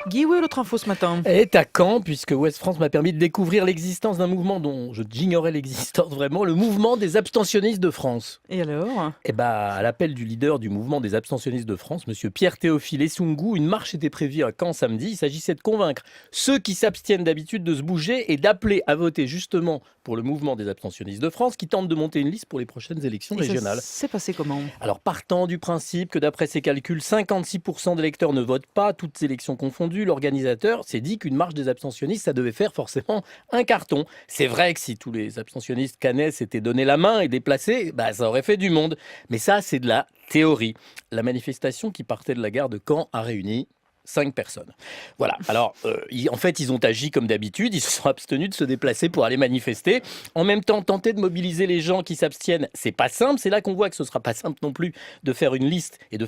Guy, où est l'autre info ce matin? Elle est à Caen, puisque Ouest France m'a permis de découvrir l'existence d'un mouvement dont j'ignorais l'existence vraiment, le mouvement des abstentionnistes de France. Et alors? Et bah, à l'appel du leader du mouvement des abstentionnistes de France, monsieur Pierre Théophile Essoungou, une marche était prévue à Caen samedi. Il s'agissait de convaincre ceux qui s'abstiennent d'habitude de se bouger et d'appeler à voter justement pour le mouvement des abstentionnistes de France qui tente de monter une liste pour les prochaines élections Et ça régionales. s'est passé comment? Alors, partant du principe que d'après ses calculs, 56% des électeurs ne votent pas, toutes élections confondues, l'organisateur s'est dit qu'une marche des abstentionnistes, ça devait faire forcément un carton. C'est vrai que si tous les abstentionnistes canet s'étaient donné la main et déplacés, bah, ça aurait fait du monde. Mais ça, c'est de la théorie. La manifestation qui partait de la gare de Caen a réuni 5 personnes. Voilà. Alors, en fait, ils ont agi comme d'habitude. Ils se sont abstenus de se déplacer pour aller manifester. En même temps, tenter de mobiliser les gens qui s'abstiennent, c'est pas simple. C'est là qu'on voit que ce sera pas simple non plus de faire une liste et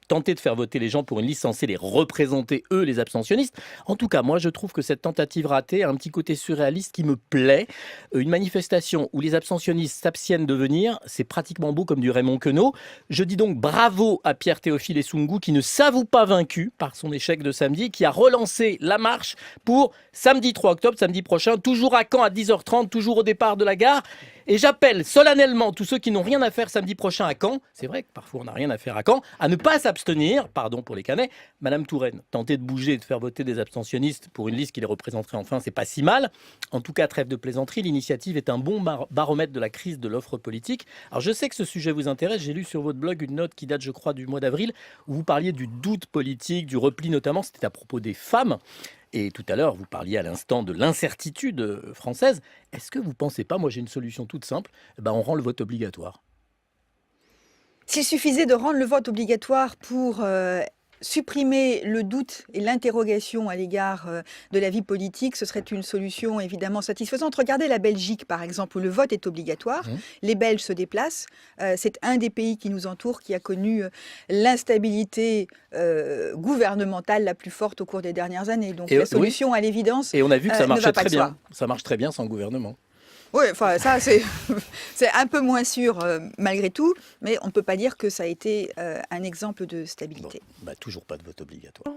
tenter de faire voter les gens pour une liste censée les représenter, eux, les abstentionnistes. En tout cas, moi, je trouve que cette tentative ratée a un petit côté surréaliste qui me plaît. Une manifestation où les abstentionnistes s'abstiennent de venir, c'est pratiquement beau comme du Raymond Queneau. Je dis donc bravo à Pierre Théophile Essoungou qui ne s'avoue pas vaincu par son échec de samedi, qui a relancé la marche pour samedi 3 octobre, samedi prochain, toujours à Caen à 10h30, toujours au départ de la gare. Et j'appelle solennellement tous ceux qui n'ont rien à faire samedi prochain à Caen, c'est vrai que parfois on n'a rien à faire à Caen, à ne pas s'abstenir, pardon pour les Canets. Madame Touraine, tenter de bouger et de faire voter des abstentionnistes pour une liste qui les représenterait enfin, c'est pas si mal. En tout cas, trêve de plaisanterie, l'initiative est un bon baromètre de la crise de l'offre politique. Alors je sais que ce sujet vous intéresse, j'ai lu sur votre blog une note qui date je crois du mois d'avril, où vous parliez du doute politique, du repli notamment, c'était à propos des femmes. Et tout à l'heure, vous parliez à l'instant de l'incertitude française. Est-ce que vous ne pensez pas, moi j'ai une solution toute simple, on rend le vote obligatoire. S'il suffisait de rendre le vote obligatoire pour supprimer le doute et l'interrogation à l'égard de la vie politique, ce serait une solution évidemment satisfaisante. Regardez la Belgique, par exemple, où le vote est obligatoire. Les Belges se déplacent. C'est un des pays qui nous entoure qui a connu l'instabilité gouvernementale la plus forte au cours des dernières années. Donc la solution, à l'évidence, et on a vu que ça ne va marchait pas très de soi. bien. Ça marche très bien sans gouvernement. Oui, enfin ça c'est c'est un peu moins sûr malgré tout, mais on ne peut pas dire que ça a été un exemple de stabilité. Bon, toujours pas de vote obligatoire.